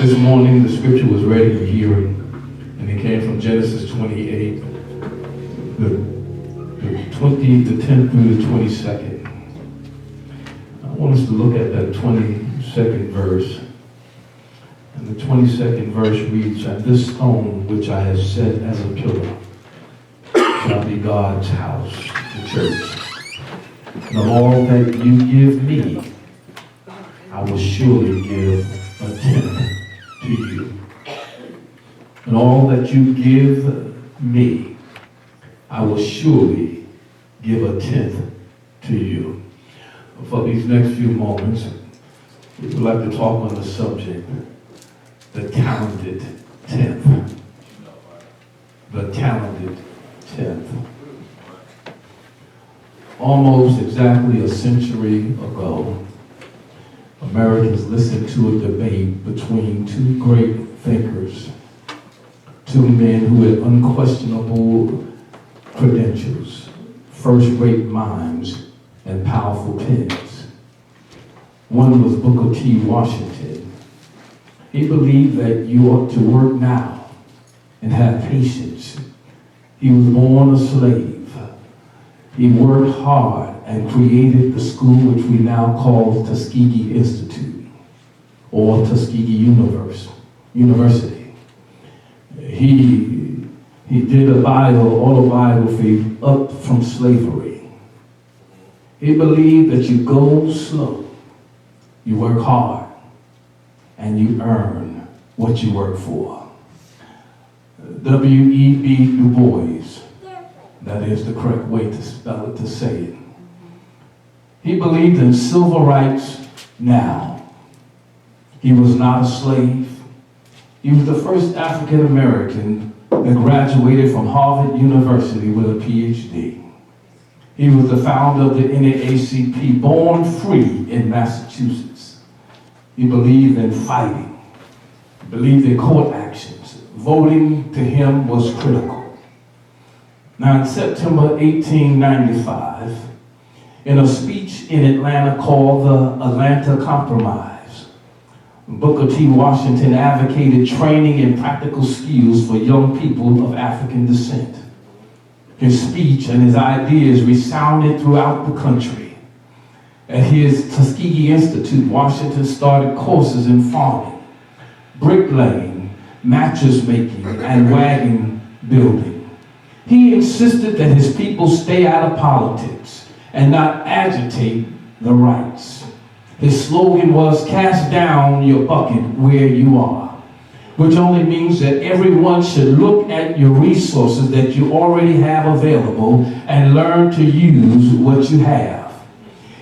This morning, the scripture was read in hearing, and it came from Genesis 28, the 10th through the 22nd. I want us to look at that 22nd verse. And the 22nd verse reads, "And this stone which I have set as a pillar shall be God's house, the church. And of all that you give me, I will surely give a tenth to you. And all that you give me, I will surely give a tenth to you." For these next few moments, we would like to talk on the subject, the talented tenth. The talented tenth. Almost exactly a century ago, Americans listened to a debate between two great thinkers, two men who had unquestionable credentials, first-rate minds, and powerful pens. One was Booker T. Washington. He believed that you ought to work now and have patience. He was born a slave. He worked hard and created the school which we now call Tuskegee Institute or Tuskegee University. He did a autobiography up from slavery. He believed that you go slow, you work hard, and you earn what you work for. W.E.B. Du Bois, that is the correct way to spell it, to say it. He believed in civil rights now. He was not a slave. He was the first African American that graduated from Harvard University with a PhD. He was the founder of the NAACP, born free in Massachusetts. He believed in fighting. He believed in court actions. Voting to him was critical. Now, in September 1895, in a speech in Atlanta called the Atlanta Compromise, Booker T. Washington advocated training in practical skills for young people of African descent. His speech and his ideas resounded throughout the country. At his Tuskegee Institute, Washington started courses in farming, bricklaying, mattress making, and wagon building. He insisted that his people stay out of politics and not agitate the rights. His slogan was, "Cast down your bucket where you are," which only means that everyone should look at your resources that you already have available and learn to use what you have.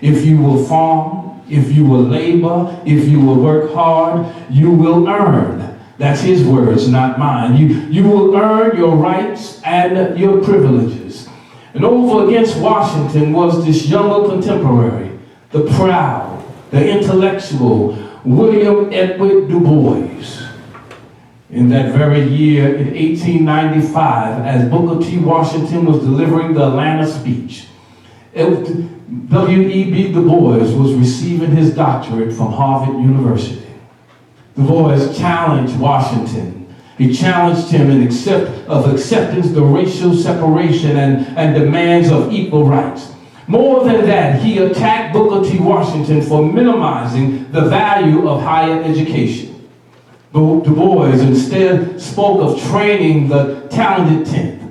If you will farm, if you will labor, if you will work hard, you will earn. That's his words, not mine. You will earn your rights and your privileges. And over against Washington was this younger contemporary, the proud, the intellectual, William Edward Du Bois. In that very year, in 1895, as Booker T. Washington was delivering the Atlanta speech, W.E.B. Du Bois was receiving his doctorate from Harvard University. Du Bois challenged Washington. He challenged him in acceptance the racial separation and demands of equal rights. More than that, he attacked Booker T. Washington for minimizing the value of higher education. Du Bois instead spoke of training the talented tenth,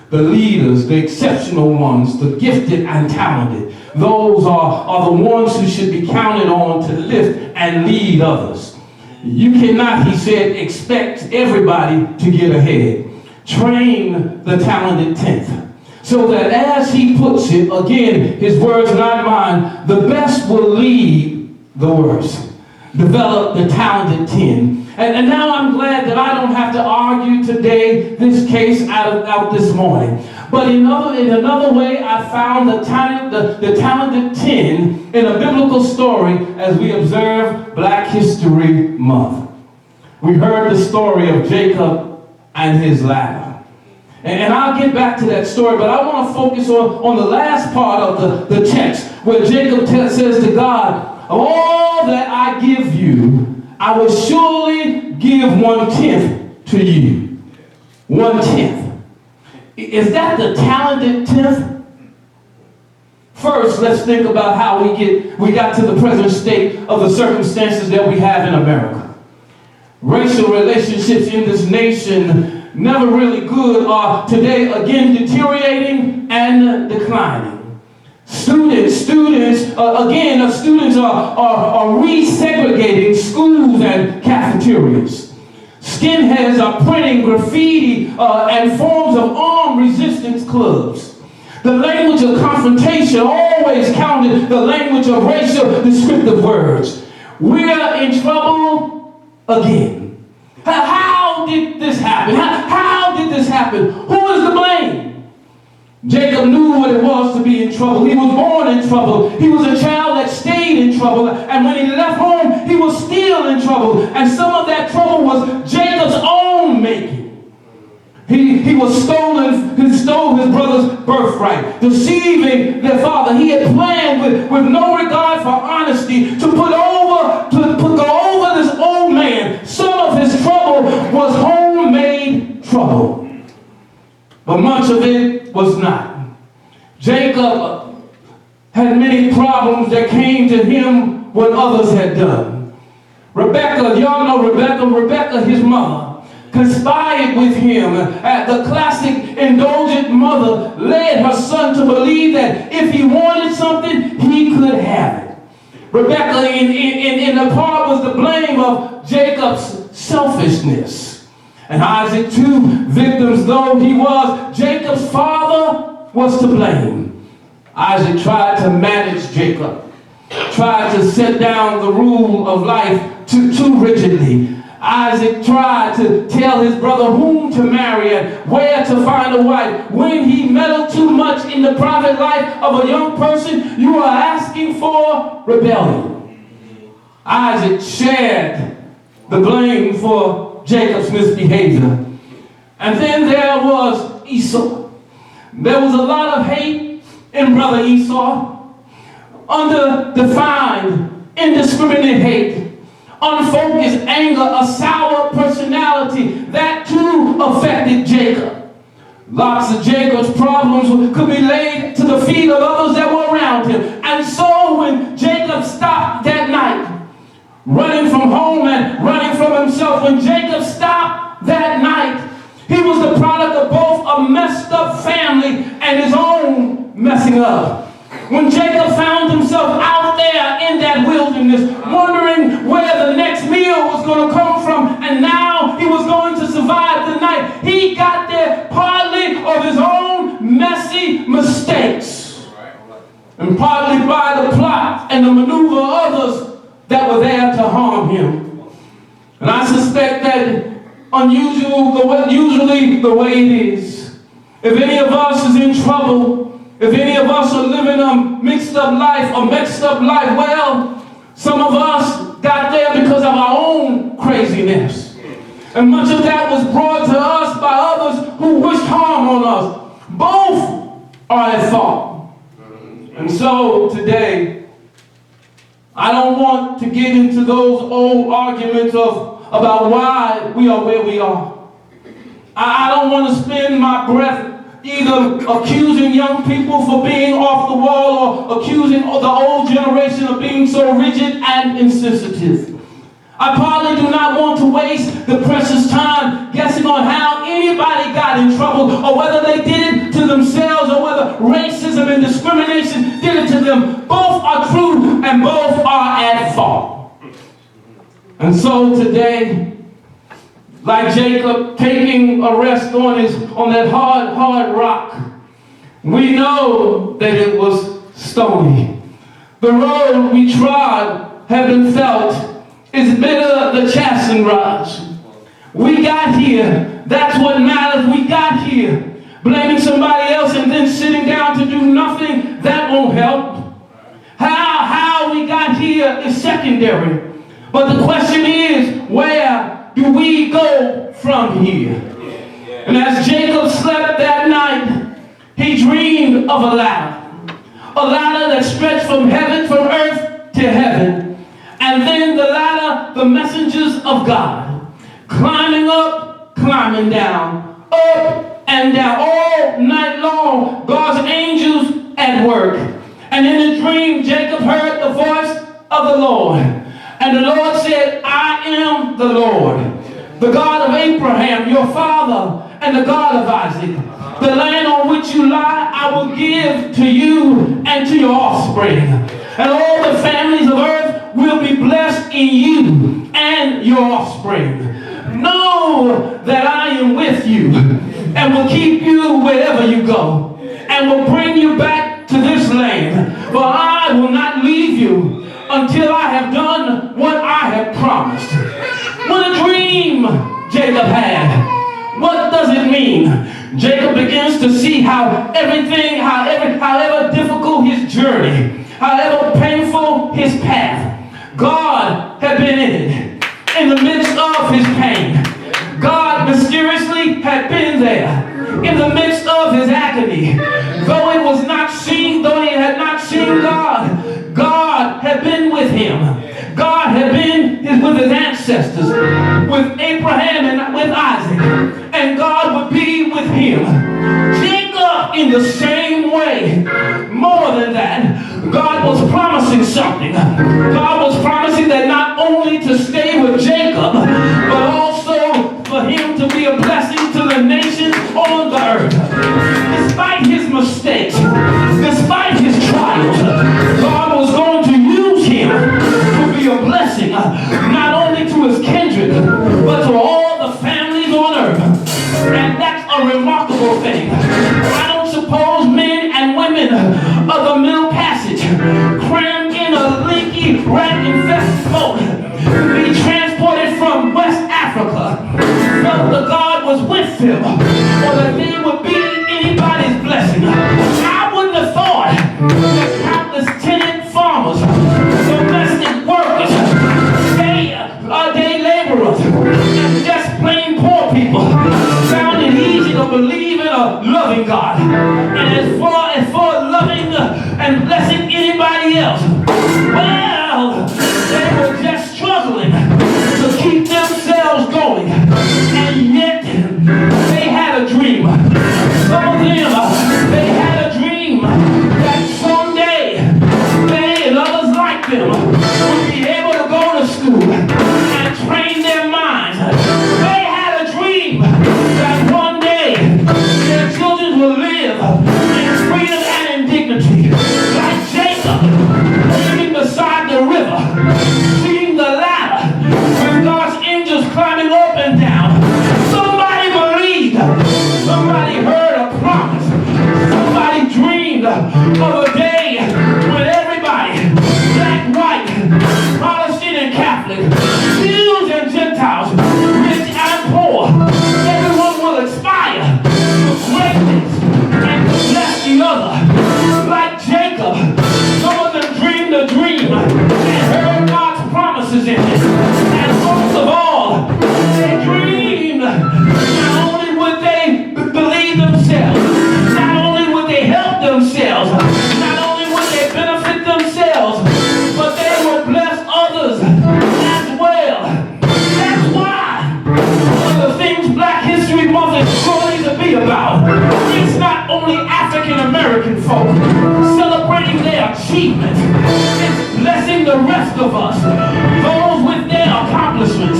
the leaders, the exceptional ones, the gifted and talented. Those are the ones who should be counted on to lift and lead others. You cannot, he said, expect everybody to get ahead. Train the talented tenth, so that as he puts it, again, his words, not mine, the best will lead the worst. Develop the talented 10. And now I'm glad that I don't have to argue today this case out this morning. But in another way, I found the talented 10 in a biblical story as we observe Black History Month. We heard the story of Jacob and his ladder. And I'll get back to that story, but I want to focus on the last part of the text where Jacob says to God, "Of all that I give you, I will surely give 1/10 to you. 1/10. Is that the talented tenth? First, let's think about how we got to the present state of the circumstances that we have in America. Racial relationships in this nation, never really good, are today again deteriorating and declining. Students are resegregating schools and cafeterias. Skinheads are printing graffiti and forms of armed resistance clubs. The language of confrontation always counted the language of racial descriptive words. We're in trouble again. How did this happen? How did this happen? Who is to blame? Jacob knew what it was to be in trouble. He was born in trouble. He was a child that stayed in trouble. And when he left home, he was still in trouble. And some of that trouble was Jacob's own making. He stole his brother's birthright, deceiving their father. He had planned with no regard for honesty to go over this old man. Some of his trouble was homemade trouble, but much of it was not. Jacob had many problems that came to him what others had done. Rebecca, y'all know Rebecca, his mother, conspired with him. The classic indulgent mother led her son to believe that if he wanted something, he could have it. Rebecca, in the part, was the blame of Jacob's selfishness. And Isaac, too, victims though he was, Jacob's father was to blame. Isaac tried to manage Jacob, tried to set down the rule of life too rigidly. Isaac tried to tell his brother whom to marry and where to find a wife. When he meddled too much in the private life of a young person, you are asking for rebellion. Isaac shared the blame for Jacob's misbehavior. And then there was Esau. There was a lot of hate in brother Esau, undefined, indiscriminate hate, unfocused anger, a sour personality. That too affected Jacob. Lots of Jacob's problems could be laid to the feet of others that were around him. And so when Jacob stopped that night, running from home and running from himself, when Jacob stopped that night, he was the product of both a messed up family and his own messing up. When Jacob found himself out there in that wilderness, wondering where the next meal was going to come from, and now he was going to survive the night, he got there partly of his own messy mistakes, and partly by the plot and the maneuver of others that were there to harm him. And I suspect that usually the way it is, if any of us is in trouble, if any of us are living a mixed up life, well, some of us got there because of our own craziness. And much of that was brought to us by others who wished harm on us. Both are at fault. And so today, I don't want to get into those old arguments about why we are where we are. I don't want to spend my breath either accusing young people for being off the wall or accusing the old generation of being so rigid and insensitive. I partly do not want to waste the precious time guessing on how anybody got in trouble, or whether they did it to themselves, or whether racism and discrimination did it to them. Both are true and both are at fault. And so today, like Jacob taking a rest on that hard rock, we know that it was stony. The road we trod, heaven felt, is bitter the chastening rods. We got here. That's what matters. We got here. Blaming somebody else and then sitting down to do nothing, that won't help. How we got here is secondary. But the question is, where do we go from here? And as Jacob slept that night, he dreamed of a ladder that stretched from earth to heaven. And then the ladder, the the messengers of God, climbing up, climbing down, up and down, all night long. God's angels at work. And in a dream, Jacob heard the voice of the Lord. And the Lord said, I am the Lord, the God of Abraham, your father, and the God of Isaac. The land on which you lie, I will give to you and to your offspring. And all the families of earth will be blessed in you and your offspring. Know that I am with you and will keep you wherever you go and will bring you back to this land. For I will not leave you until I have done what I have promised. What a dream Jacob had. What does it mean? Jacob begins to see how everything, however difficult his journey, however painful his path, God had been in it. In the midst of his pain, God mysteriously had been there. In the midst of his agony, though he had not seen God, God had been with him. God had been with his ancestors, with Abraham and with Isaac, and God would be with him. Jacob in the same way. More than that, God was promising something. God was promising that not only to stay with Jacob, but also for him to be a blessing to the nations on the earth. Despite his mistakes, despite his trials, God was going to use him to be a blessing, not only to his kindred, but to all the families on earth. And that's a remarkable thing. I don't suppose men and women of the Middle Passage, crammed in a leaky, rat-infested boat, be transported from West Africa, felt that God was with them, or that they would be anybody's blessing. I wouldn't have thought that countless tenant farmers, domestic workers, day laborers, and just plain poor people found it easy to believe in a loving God. And as far as for loving and blessing anybody else, well, they were just struggling to keep themselves going. And yet, they had a dream. Some of them, they had a dream that someday they and others like them would be able to go to school and train their minds. They had a dream that one day their children will live in freedom and in dignity. Like Jacob, living beside the river, seeing the ladder with God's angels climbing up and down. Somebody believed. Somebody heard a promise. Somebody dreamed of a day when everybody, black, white, Protestant and Catholic, Jews and Gentiles, rich and poor, everyone will aspire to greatness and to bless the other. Like Jacob, some of them dreamed a dream and heard God's promises in it. And most of all, they dreamed not only would they believe themselves, not only would they help themselves, not only would they benefit themselves, but they would bless others as well. That's why one of the things Black History Month is going to be about. It's not only African American folk celebrating their achievements, it's blessing the rest of us, those with their accomplishments.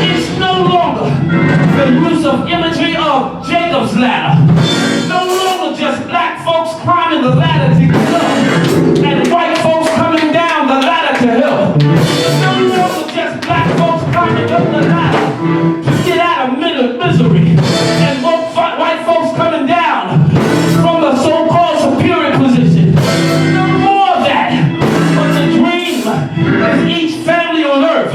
It's no longer the use of imagery of Jacob's ladder. No longer just black folks climbing the ladder to get up and white folks coming down the ladder to help. No longer just black folks climbing up the ladder to get out of misery and white folks coming down from the so-called superior position. No more of that, but the dream is each family on earth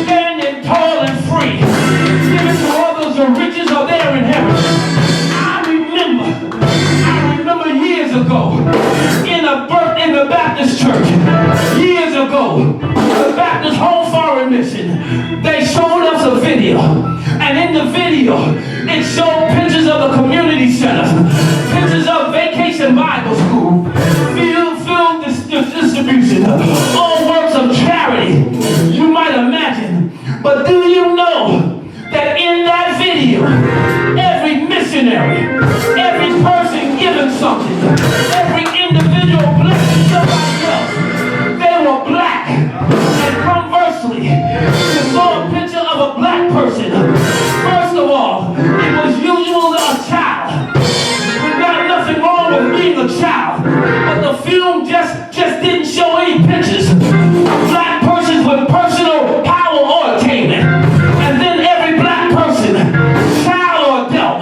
standing tall and free, giving to others the riches of their inheritance. I remember years ago in the Baptist church, years ago, the Baptist Home Foreign Mission, they showed us a video, and in the video, it showed pictures of the community centers, pictures of Vacation Bible School, field distribution, all works of charity you might imagine. But do you know that in that video, every missionary, every person giving something, every individual blessing somebody else, they were black. And conversely, you saw a picture of a black person. First of all, it was usually a child. There's not nothing wrong with being a child, but the film just didn't show any pictures of black persons with personal power or attainment. And then every black person, child or adult,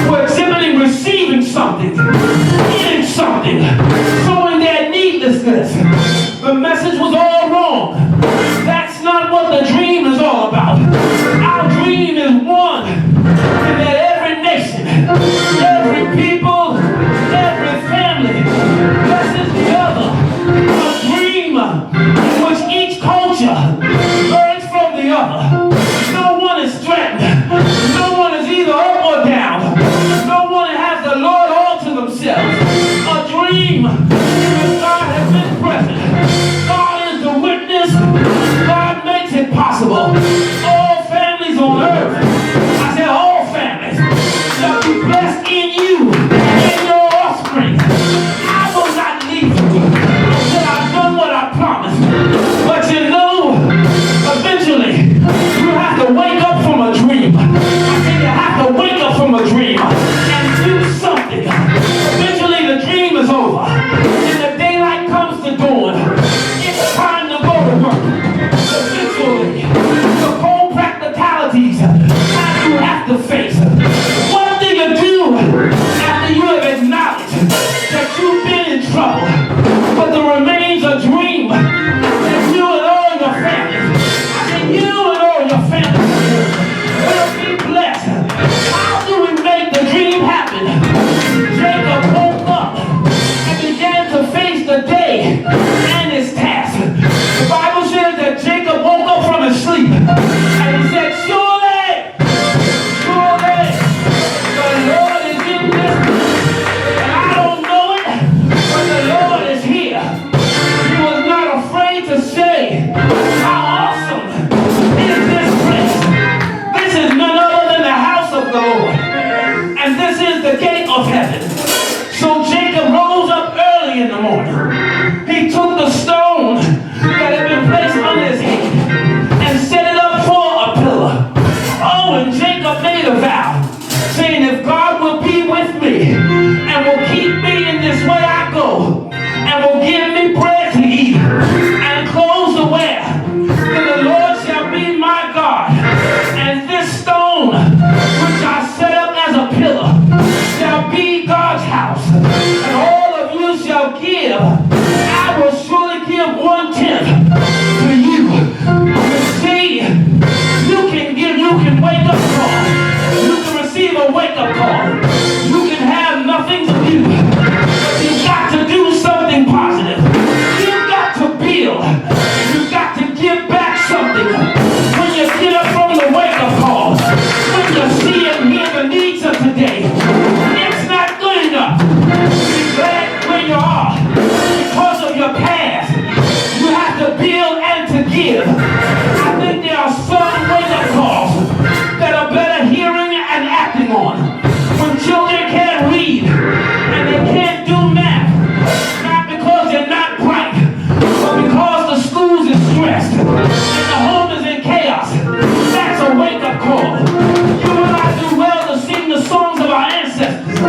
were exhibiting receiving something, eating something, showing their needlessness. The message was all wrong. That's not what the dream is all about. Our dream is one, and that every nation, every people, every family blesses the other. A dream in which each culture learns from the other. No one is threatened. No one is either up or down. No one has the Lord all to themselves. A dream in which God has been present. God is the witness. God makes it possible. All families on earth, I said all families, shall be blessed in you and your offspring. I will not leave you until I've done what I promised. But you know, eventually, you have to wake up from a dream. I said you have to wake up from a dream and do something. Eventually, the dream is over. And the daylight comes to dawn. It's time to go to work. Eventually, the cold practicalities that you have to face. What do you do after you have acknowledged that you've been in trouble, but there remains a dream that you and all your family, I said you and all your family will be blessed. How do we make the dream happen? Jacob woke up and began to face the day and his task. The Bible says that Jacob woke up from his sleep and he said, surely, the Lord is in this place. And I don't know it, but the Lord is here. He was not afraid to say, how awesome is this place. This is none other than the house of the Lord. And this is the gate of heaven. So Jacob rose up early in the morning. He took the stone that had been placed under his head and set it up for a pillar. Oh, and Jacob made a vow, saying, if God will be with me and will keep me in this way I go, and will give me bread to eat and clothes to wear, then the Lord shall be my God. And this stone, which I set up as a pillar, shall be God's house. And all of you shall give. I will surely give 1/10 to you. You see, you can give, you can wake up call. You can receive a wake up call. You can have nothing to do. But you've got to do something positive. You've got to build. You've got to give back something. When you get up from the wake up call, when you see and hear the needs of today, it's not good enough. Be glad where you are because of your past. You have to build and to give. I think there are some wake-up calls that are better hearing and acting on. When children can't read and they can't do math, not because they're not bright, but because the schools is stressed and the home is in chaos. That's a wake-up call. You and I do well to sing the songs of our ancestors,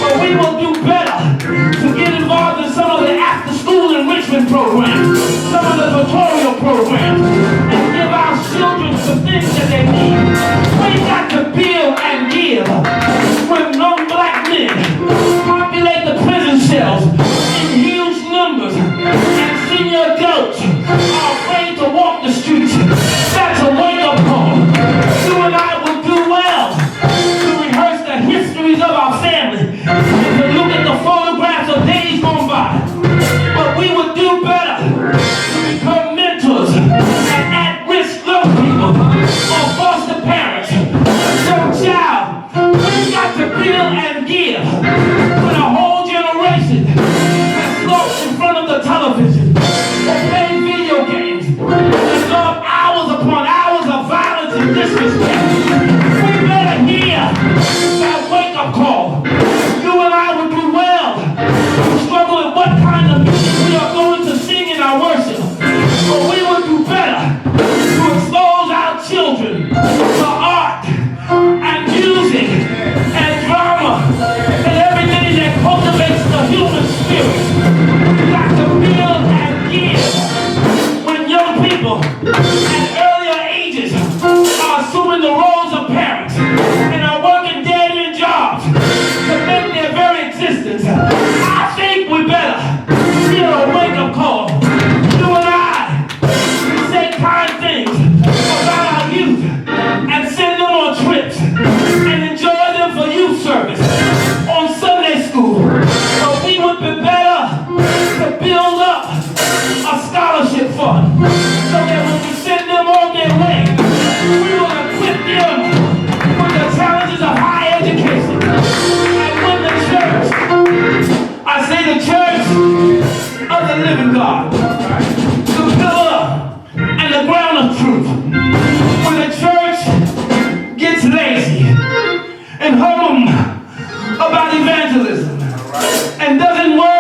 but we will do better to get involved in some of the after-school enrichment programs, some of the tutorial programs, and give our children the things that they need. We got to build and give. When young black men populate the prison cells in huge numbers, and senior adults are afraid to walk the streets, that's a wake-up call. You and I will do well to rehearse the histories of our family and to look at the photographs of days gone by. But we would do better to become mentors and at-risk young people or foster parents. Young child, we got to build and give. When a whole generation has lost in front of the television, living God, the pillar and the ground of truth. When the church gets lazy and hum about evangelism and doesn't work